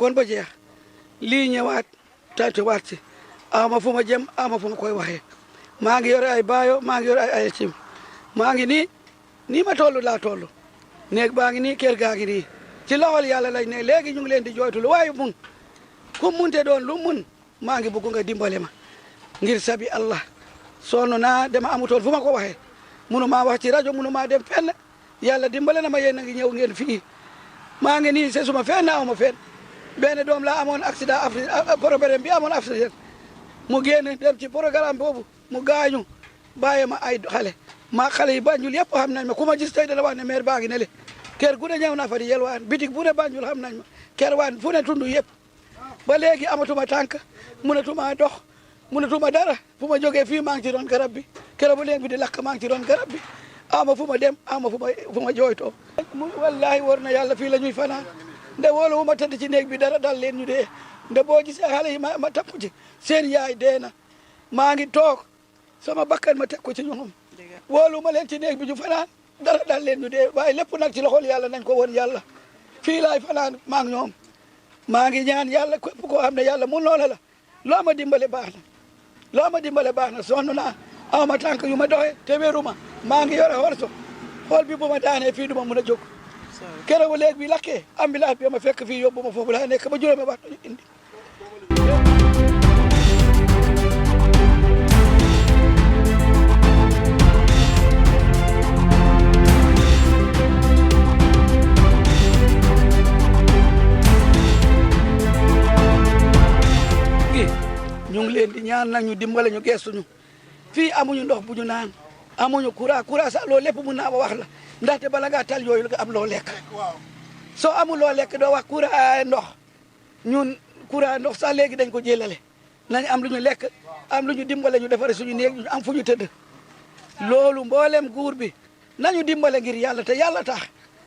ñàkkoon ba jeex lii ñëwaat tàntuwaat si ama fu ma jëm ama fu ma koy waxee maa ngi yore ay baayo maa ngi yore ay cim maa ngi nii ma toll laa toll néeg baa ngi nii kër gaa ngi nii ci loxol yàlla lañ ne léegi ñu ngi leen di jooytu lu waaye mun ku munte doon lu mun maa ngi bëgg nga dimbale ma ngir sabi Allah sonn naa dama amutoon fu ma ko waxee munu maa wax ci rajo munu maa dem fenn yàlla dimbale na ma yéen a ngi ñëw ngeen fii maa ngi nii c'est suma fenn aw ma fenn benn doom laa amoon accident problème bi amoon accident mu génn dem ci programme boobu mu gaañu bàyyi ma ay xale maa xale yi Banjul yëpp xam nañ ma ku ma gis tey dala wax ne maire baa ngi ne le kër gu ne ñëw naa fa di yelwaan bitik bu ne Banjul xam nañ ma kër waan fu ne tundu yëpp ba léegi amatuma tànk mënatuma dox mënatuma dara fu ma jógee fii maa ngi ci doon garab bi keroog bu léegi bi di lakk maa ngi ci doon garab bi ama fu ma dem ama fu ma jooytoo wallahi war na yàlla fii la ñuy fanaan nde wóolu wu ma tëdd ci néeg bi dara dal leen ñu dee nde boo gisee xale yi ma takku ci seen yaay dee na maa ngi toog sama bakkan ma teg ko ci ñoom wóolu ma leen ci néeg bi ñu fanaan dara dal leen ñu dee waaye lépp nag ci loxol yàlla nañ ko woon yàlla fii laay fanaan maa ngi ñoom maa ngi ñaan yàlla képp koo xam ne yàlla mun loola la loo ma dimbale baax na loo ma dimbale baax na sonn naa aw ma tànk yu ma doxee te wéeruma maa ngi yore horso xool bi bu ma daanee fii du ma mun a jóg keroog léegi bi lakkee ambulance bi ma fekk fii yóbbu ma foofu laa nekk ba juróomi waxtu ñu indi ñu ngi leen di ñaan nag ñu dimbale ñu gestuñu fii amuñu ndox bu ñu naan amuñu courant sax loolu lépp mun naa ba wax la ndaxte bala ngaa tal yooyu nga am loo lekk soo amul loo lekk doo wax courant ndox ñun courant ndox sax léegi dañ ko jëlale nañ am lu ñu lekk am lu ñu dimbale ñu defare suñu néeg ñu am fu ñu tëdd loolu mboolem guur bi nañu dimbale ngir yàlla te yàlla tax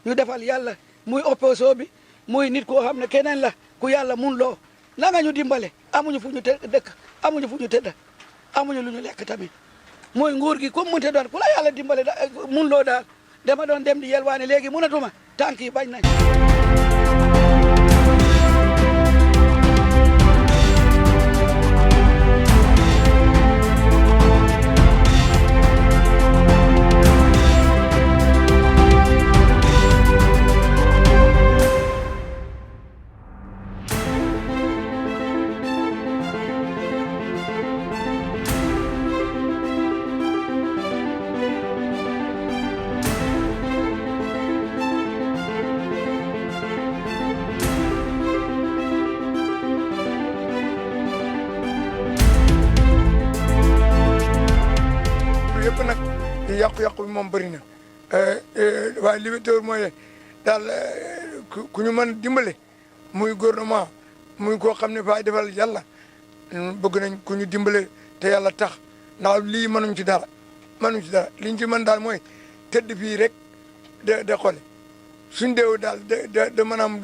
ñu defal yàlla muy opposition bi muy nit koo xam ne keneen la ku yàlla mun loo na nga ñu dimbale amuñu fu ñu dëkk amuñu fu ñu tëdd amuñu lu ñu lekk tamit mooy nguur gi comme munte doon ku la yàlla dimbale mun loo daal dama doon dem di yelwaane léegi munatuma tànk yi bañ nañ yëpp nag yàqu-yàqu bi moom bëri na waaye li wér mooy daal ku ñu mën dimbale muy gouvernement muy koo xam ne fay defal yàlla bëgg nañ ku ñu dimbale te yàlla tax ndax lii mënuñ ci dara liñ ci mën daal mooy tëdd fii rek de xoole suñ deew daal de maanaam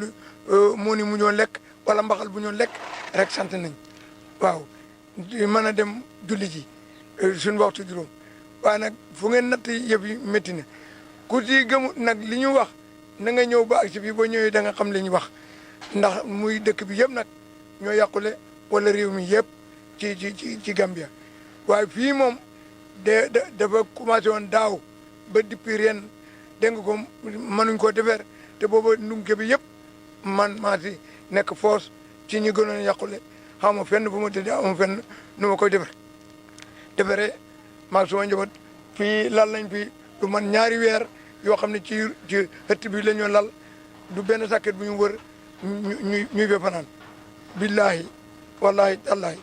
mu ni mu ñoo lekk wala mbaxal bu ñoo lekk rek sant nañ waaw mën a dem julli ji suñ waxtu juróom waaye nag fu ngeen natt yëf yi métti na ku ci gëmu nag li ñu wax na nga ñëw ba ak ci fii boo ñëwee da nga xam li ñu wax ndax muy dëkk bi yëpp nag ñoo yàqule wala réew mi yëpp ci Gambia waaye fii moom dafa commencé woon daaw ba depuis ren dégg nga ko mënuñ koo defar te booba ndunke bi yëpp man maa si nekk force ci ñi gënoon yàqule xaw ma fenn fu ma tëddee amu fenn nu ma koy defaree maag suma njaboot fii lal nañ fi lu man ñaari weer yoo xam ne ci ëtt bi la ñu lal du benn sàkket bu ñu wër ñuy fe fanaan billahi wallahi tallahi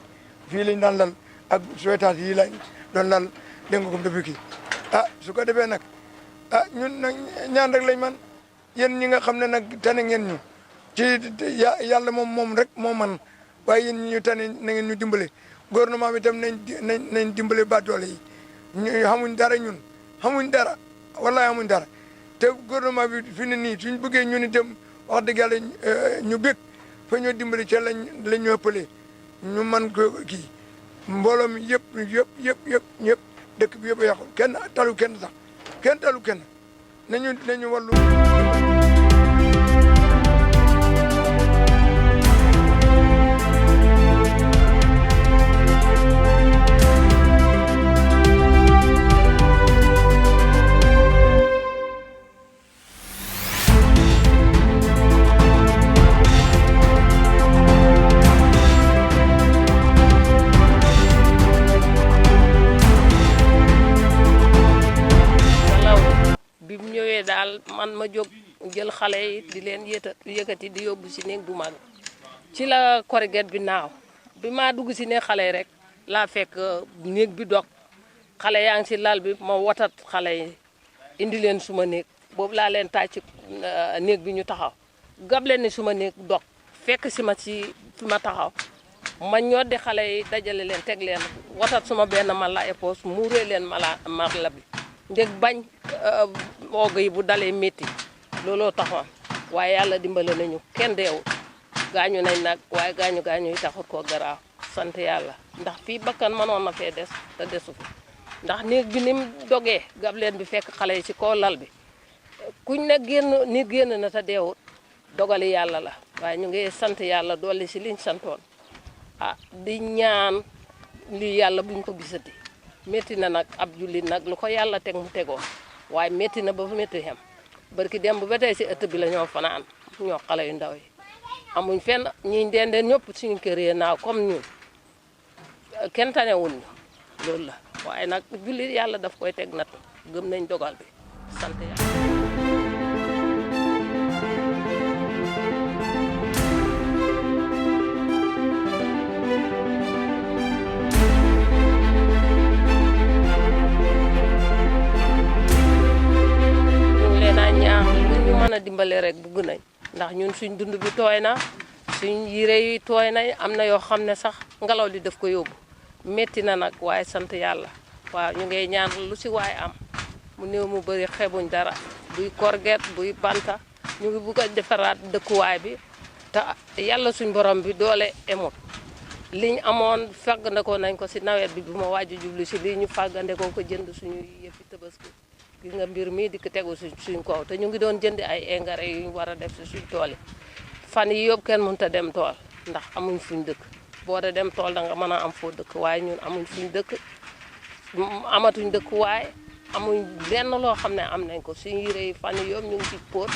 fii lañ daan lal ak soetaas yi lañ doon lal dégg nga ko depuis kii su ko defee nag ñun nag ñaan rek lañ man yéen ñi nga xam ne nag tane ngeen ñu ci yàlla moom rek moo man waaye yéen ñi ñu tane na ngeen ñu dimbale gouvernement bi tam nañ dimbale baadoole yi ñu xamuñ dara ñun xamuñ dara wallahi xamuñ dara te gouvernement bi fi ne nii suñ bëggee ñu ni dem wax dëgg yàlla ñu bég fa ñoo dimbale ca lañ ñu ëppalee ñu man ko kii mbooloo mi yëpp dëkk bi yëpp a yàqu kenn talu kenn sax kenn talu kenn nañu wàllu man ma jóg jël xale yi di leen yëkkati di yóbbu si néeg bu mag ci la korget bi naaw bi ma dugg si néeg xale yi rek laa fekk néeg bi dog xale yaa ngi si lal bi ma watat xale yi indi leen suma néeg boobu laa leen taaj ci néeg bi ñu taxaw gab leen ni suma néeg dog fekk si ma ci fi ma taxaw ma ñoddi xale yi dajale leen teg leen watat suma benn mala épouse muuree leen mala bi ndég bañ oog yi bu dalee métti looloo taxoon waaye yàlla dimbale nañu kenn deewul gaañu nañ nag waaye gaañu yi taxut koo garaaw sant yàlla ndax fii bakkan mënoon na fee des te desu fi ndax néeg bi ni mu dogee gab leen bi fekk xale yi ci kaw lal bi kuñ ne génn na te deewut dogali yàlla la waaye ñu ngi sant yàlla dolli si liñ santoon di ñaan lii yàlla buñ ko gisati métti na nag ab jullit nag lu ko yàlla teg mu tegoo waaye métti na ba fa métti xem barki dem bu ba tey si ëtt bi la ñoo fanaan ñoo xale yu ndaw yi amuñ fenn ñi dendeen ñëpp suñu kër yi naaw comme ñun kenn tanewuñ ñu loolu la waaye nag jullit yàlla daf koy teg natt gëm nañ dogal bi sant yàlla. mën a dimbale rek bëgg nañ ndax ñun suñ dund bi tooy na suñ yére yi tooy nañ am na yoo xam ne sax ngelaw li daf ko yóbbu métti na nag waaye sant yàlla waaw ñu ngay ñaan lu si waaye am mu néew mu bëri xebuñ dara buy korget buy banta ñu ngi bugg a defaraat dëkkuwaay bi te yàlla suñ borom bi doole emut liñ amoon fàggandekoo nañ ko si nawet bi bu ma waaju jublu si lii ñu fàggandekoo ko jënd suñu yëfi Tabaski gis nga mbir mii di ko tegu suñ kaw te ñu ngi doon jënd ay engrais yu ñu war a def si suñ tool yi fan yi yëpp kenn mënut a dem tool ndax amuñ fuñ dëkk boo da dem tool da nga mën a am foo dëkk waaye ñun amuñ fuñ dëkk amatuñ dëkk waaye amuñ lenn loo xam ne am nañ ko suñ yére yi fan yi yëpp ñu ngi ci póot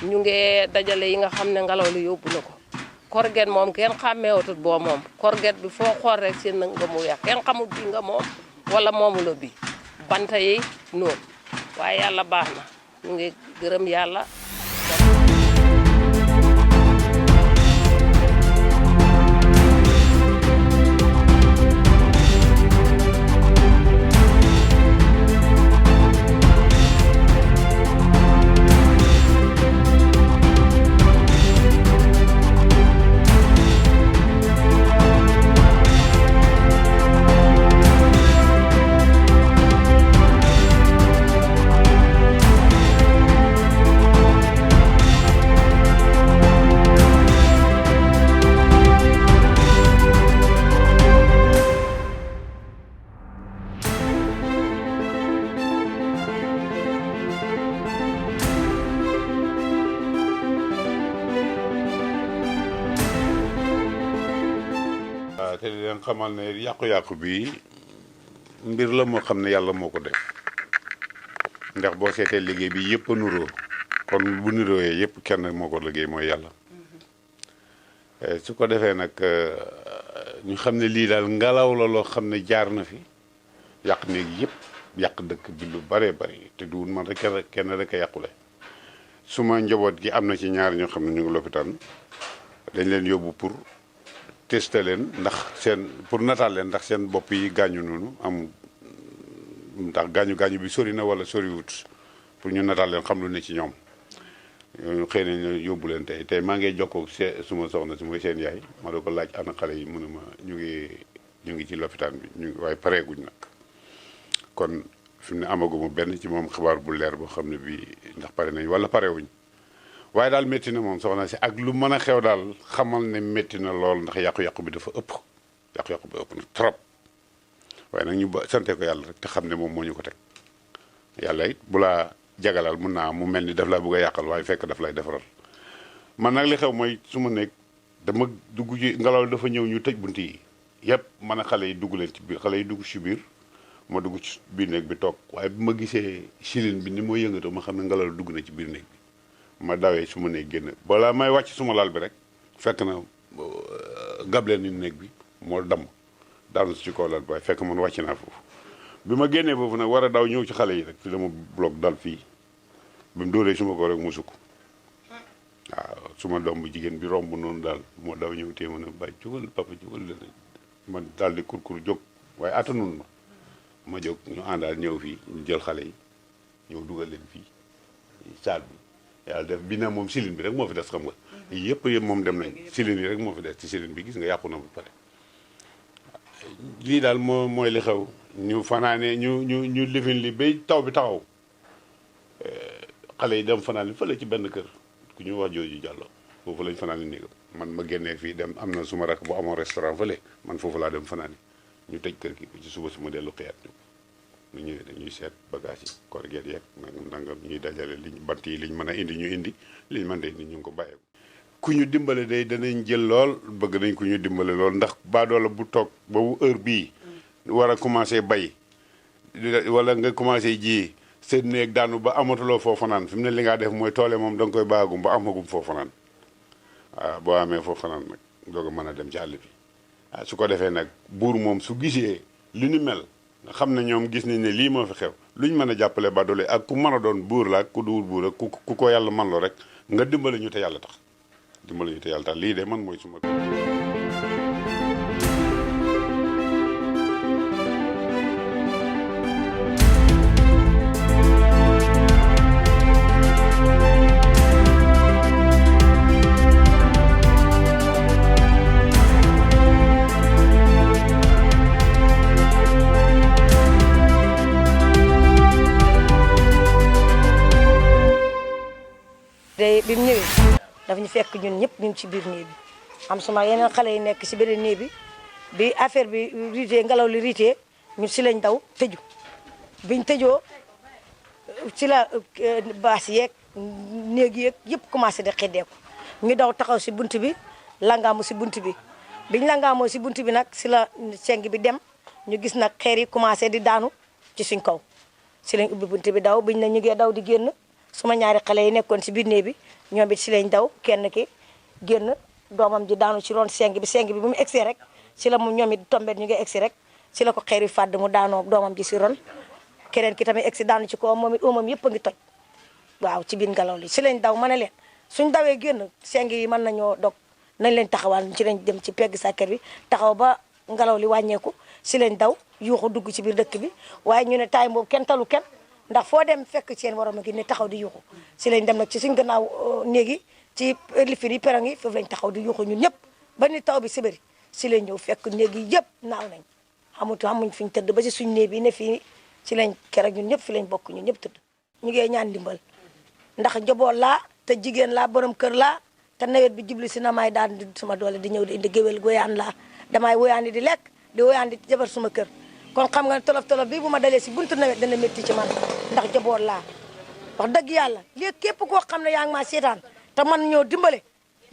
ñu ngi dajale yi nga xam ne ngelaw li yóbbu na ko korget moom kenn xàmmeewatut boo moom korget bi foo xool rek seen nga mu weex kenn xamul bi nga moom wala moomu la bi banta yi noonu waaye yàlla baax na ñu ngi gërëm yàlla. te di leen xamal ne yàqu-yàqu bi mbir la moo xam ne yàlla moo ko def ndax boo seetee liggéey bi yëpp a nuroo kon bu nuróoyee yëpp kenn moo ko liggéey mooy yàlla su ko defee nag ñu xam ne lii daal ngelaw la loo xam ne jaar na fi yàq néeg yëpp yàq dëkk bi lu bare bari te duwul man rek kenn rek a yàqule suma njaboot gi am na ci ñaar ñoo xam ne ñu ngi lopitaan dañ leen yóbbu pour testé leen ndax seen pour nataal leen ndax seen bopp yi gaañu noonu am ndax gaañu bi sori na wala soriwut pour ñu nataal leen xam lu ne ci ñoom xëy na ñu yóbbu leen tey maa ngi jokkoo suma soxna si mooy seen yaay ma doo ko laaj ana xale yi mu ne ma ñu ngi ci lopitaan bi ñu ngi waaye pareeguñ nag kon fi mu ne amaguma benn ci moom xabaar bu leer boo xam ne bii ndax pare nañ wala parewuñ waaye daal métti na moom soxna si ak lu mën a xew daal xamal ne métti na lool ndax yàqu-yàqu bi dafa ëpp yàqu-yàqu bi ëpp na trop waaye nag ñu sante ko yàlla rek te xam ne moom moo ñu ko teg yàlla it bu laa jagalal mun naa mu mel ni daf laa bëgg a yàqal waaye fekk daf lay defaral man nag li xew mooy su ma nekk dama dugg ci ngelaw li dafa ñëw ñu tëj bunt yi yëpp man a xale yi dugg leen ci biir xale yi dugg ci biir ma dugg ci biir néeg bi toog waaye bu ma gisee silin bi ni moo yëngatoo ma xam ne ngelaw dugg na ci biir néeg bi ma dawee su ma néeg génn balaa may wàcc suma lal bi rek fekk na gableen ni néeg bi moo damm daanu ci kaw lal bi waaye fekk man wàcc naa foofu bi ma génnee foofu nag war a daw ñëw ci xale yi rek te dama bloc dal fii ba mu dóoree suma ko rek mu sukk waaw suma doom bu jigéen bi romb noonu daal moo daw ñëw tee mën a bàyyi jugal papa jugal la man daal di kurkur jóg waaye attanul ma jóg ñu àndaal ñëw fii ñu jël xale yi ñëw dugal leen fii saal bi yàlla def bi na moom silin bi rek moo fi des xam nga yëpp moom dem nañ silin yi rek moo fi des ci silin bi gis nga yàqu na bu pare lii daal mooy li xew ñu fanaane ñu lifin li bay taw bi taxaw xale yi dem fanaan fële ci benn kër ku ñu wax jooju jàllo foofu lañ fanaan néegam man ma génnee fii dem am na suma rak bu amoon restaurant fële man foofu laa dem fanaan ñu tëj kër gi bu ci suba suma dellu xëyaat ñu ñëwee dañuy seet bagage yi korget yeeg nangam ñuy dajale liñ bant yi liñ mën a indi ñu indi liñ mën a indi ñu ngi ko bàyyeeku ku ñu dimbale day danañ jël lool bëgg nañ ku ñu dimbale lool ndax baadoola bu toog ba bu heure bii war a commencé bay wala nga commencé ji seen néeg daanu ba amatuloo foo fanaan fi mu ne li ngaa def mooy toole moom da nga koy baagum ba amagum foo fanaan waaw boo amee foo fanaan nag doog a mën a dem ci àll bi waaw su ko defee nag buur moom su gisee li ni mel nga xam ne ñoom gis nañ ne lii moo fi xew luñ mën a jàppale badoole ak ku mën a doon buur la ak ku duwul buur ak ku ko yàlla man lo rek nga dimbale ñu te yàlla tax dimbale ñu te yàlla tax lii de man mooy suma day bi mu ñëwee daf ñu fekk ñun ñëpp ñu ngi ci biir néeg bi am suma yeneen xale yi nekk si beneen néeg bi affaire bi riitee ngelaw li riitee ñun si lañ daw tëju biñ tëjoo ci la baas yeeg néeg yeeg yëpp commencé di xeddeeku ñu daw taxaw si bunt bi langaamu si bunt bi biñ langaamoo si bunt bi nag si la seng bi dem ñu gis nag xeer yi commencé di daanu ci suñ kaw si lañ ubbi bunt bi daw biñ na ñu ngee daw di génn suma ñaari xale yi nekkoon si biir néeg bi ñoom it si lañ daw kenn ki génn doomam ji daanu ci roon seng bi bu mu egsee rek si la mu ñoom it tombet ñu ngi egsi rek si la ko xeer yi fàdd mu daanoo doomam ji si ron keneen ki tamit egsi daanu ci kawam moom it umam yëpp a ngi toj waaw ci biir ngelaw li si lañ daw ma ne leen suñ dawee génn seng yi mën nañoo dog nañ leen taxawal ci lañ dem ci pegg sàkket bi taxaw ba ngelaw li wàññeeku si lañ daw yuuxu dugg ci biir dëkk bi waaye ñu ne taay boobu kenn talu kenn ndax foo dem fekk seen waroon a gi ne taxaw di yuuxu si lañ dem nag ci suñ gannaaw néegi ci lifin yi perong yi foofu lañ taxaw di yuuxu ñun ñëpp ba ni taw bi sibëri si lañ ñëw fekk néegi yëpp naaw nañ xamuñ fi ñu tëdd ba si suñ néeg bi ne fii si lañ keroog ñun ñëpp fi lañ bokk ñun ñëpp tëdd ñu ngi ñaan ndimbal ndax njaboot laa te jigéen laa borom kër laa te nawet bi jubli si na may daan di suma doole di ñëw di indi géwél woyaan laa damay woyaan di lekk di woyaan di jabar suma kër kon xam nga tolof tolof bi bu ma dalee si buntu nawet dana métti ci man ndax jaboot laa wax dëgg yàlla léegi képp koo xam ne yaa ngi maa seetaan te man ñoo dimbale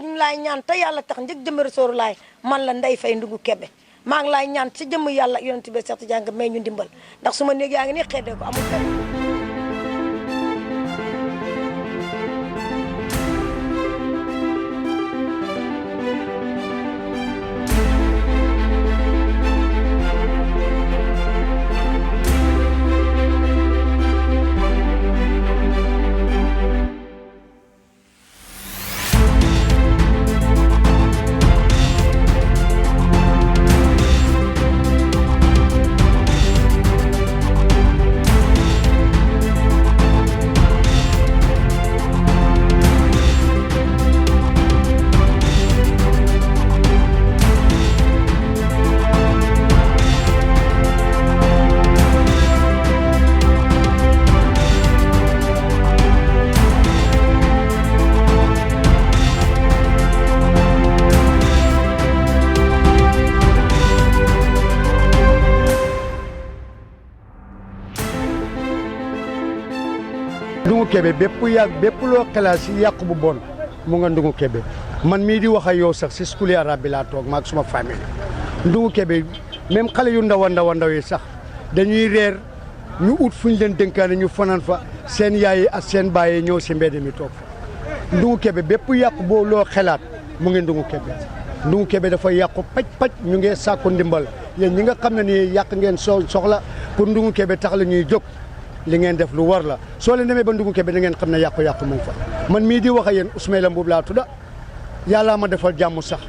ñu ngi laay ñaan te yàlla tax njëg jëmëri sooru laay man la Ndeye Faye Ndungu Kebe maa ngi laay ñaan ci jëmm yàlla yonent bi sax jàng may ñu dimbal ndax su ma néeg yaa ngi nii xeddee ko amul fenn. Ndungu Kebe bépp loo xalaat si yàqu bu bon mu nga Ndungu Kebe man mii di wax ak yow sax si skuli arabe bi laa toog maag suma famille Ndungu Kebe même xale yu ndaw a ndaw yi sax dañuy reer ñu ut fu ñu leen dénkaane ñu fanaan fa seen yaay ak seen baay ñëw si mbedd mi toog fa Ndungu Kebe bépp yàqu boo loo xalaat mu ngi Ndungu Kebe Ndungu Kebe dafa yàqu paj ñu ngi sàkku ndimbal yéen ñi nga xam ne ni yàq ngeen soxla pour Ndungu Kebe tax la ñuy jóg li ngeen def lu war la soo leen demee ba Ndungu Kebe da ngeen xam ne yàqu-yàqu mu ngi fa man mii di wax ak yéen Ousmane Mbuub laa tudda yàllaa ma defal jàmm sax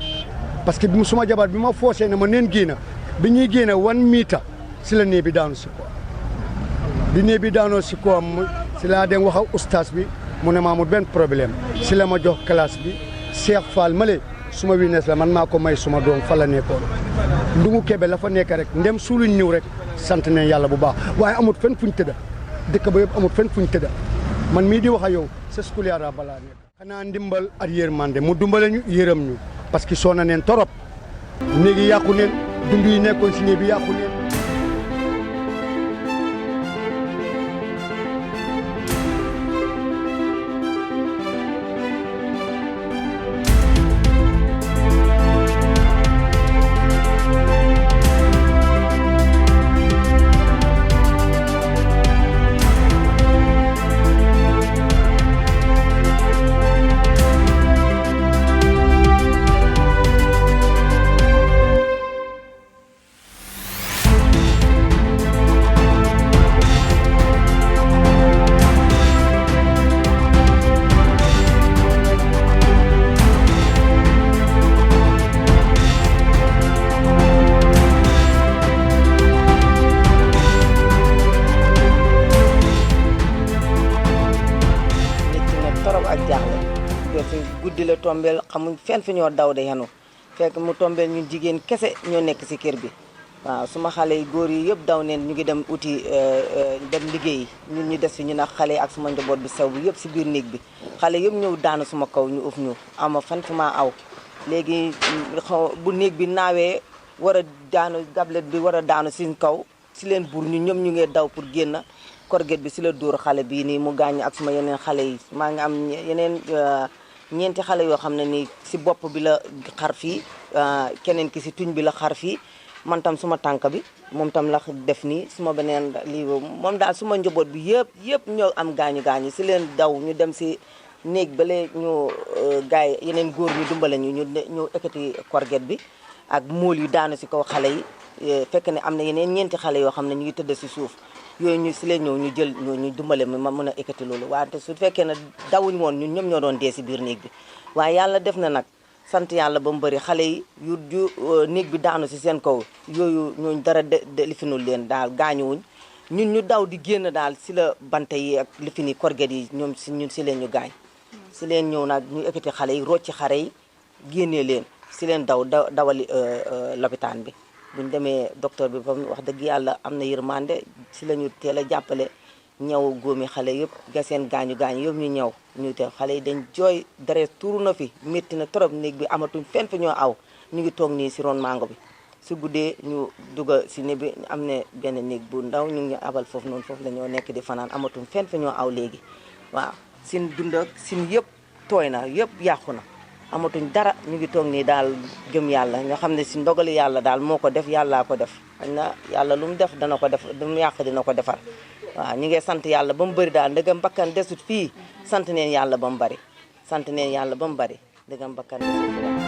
parce que suma jabar bi ma foosee ne ma neen génna bi ñuy génna 1 metre si la néeg bi daanu si ko bi néeg bi daanoo si ko si laa dem wax ak oustaz bi mu ne ma amul benn problème si la ma jox classe bi Cheikh Fall male suma witness la man maa ko may suma doom fa la nekkoon Ndungu Kebe la fa nekk rek ndem suuluñ ñëw rek sant nañ yàlla bu baax waaye amut fenn fuñ tëdda dëkk ba yëpp amut fenn fuñ tëdda man mii di wax ak yow sa school yaara balaa nekk xanaa ndimbal ak yërmande mu dimbale ñu yërëm ñu parce que soona neen torop néegi yàqu neen dund yi nekkoon si néeg bi yàqu neen guddi la tombeel xamuñ fenn fi ñoo daw de yanu fekk mu tombeel ñun jigéen kese ñoo nekk si kër bi waaw suma xale yi góor yi yëpp daw neen ñu ngi dem uti dem liggéeyi ñun ñu des fi ñu nag xale yi ak suma njaboot bi sew bi yëpp si biir néeg bi xale yëpp ñëw daanu suma kaw ñu uf ñu ama fan fu ma aw léegi bu néeg bi naawee war a daanu gablet bi war a daanu suñ kaw si leen buur ñu ñoom ñu ngi daw pour génn korget bi si la dóor xale bii nii mu gaañ ak suma yeneen xale yi maa ngi am yeneen ñeenti xale yoo xam ne nii si bopp bi la xar fii keneen ki si tuñ bi la xar fii man tam suma tànk bi moom tam la def nii suma beneen lii moom daal suma njaboot bi yëpp ñoo am gaañu si leen daw ñu dem si néeg bale ñu gaay yeneen góor ñu dimbale ñu ekkati korget bi ak mool yu daanu si kaw xale yi fekk ne am na yeneen ñeenti xale yoo xam ne ñu ngi tëdd si suuf yooyu ñu si leen ñëw ñu jël ñu dimbale ma mën a ekkati loolu wante su fekkee ne dawuñ woon ñun ñoom ñoo doon dee si biir néeg bi waaye yàlla def na nag sant yàlla ba mu bëri xale yi yu néeg bi daanu si seen kaw yooyu ñooñu dara lifinul leen daal gaañuwuñ ñun ñu daw di génn daal si la bante yi ak lifini korget yi ñoom ñun si leen ñu gaañ si leen ñëw nag ñu ekkati xale yi rocci xale yi génnee leen si leen dawali lopitaan bi buñ demee docteur bi ba wax dëgg yàlla am na yërmande si la ñu teel a jàppale ñaw góomi xale yëpp ga seen gaañu yëpp ñu ñëw ñu te xale yi dañ jooy deret tuuru na fi métti na trop néeg bi amatuñ fenn fi ñoo aw ñu ngi toog nii si ron mango bi su guddee ñu dugga si néeg bi am na benn néeg bu ndaw ñu ngi abal foofu noonu foofu la ñoo nekk di fanaan amatuñ fenn fi ñoo aw léegi waaw sin dund ak sin yëpp tooy na yëpp yàqu na amatuñ dara ñu ngi toog nii daal gëm yàlla nga xam ne si ndogali yàlla daal moo ko def yàllaa ko def xañ na yàlla lu mu def dana ko def lu mu yàq dina ko defar waaw ñu ngi sant yàlla ba mu bëri daal ndegam bakkan desut fii sant neen yàlla ba mu bëri sant neen yàlla ba mu bëri ndegam bakkan desut fii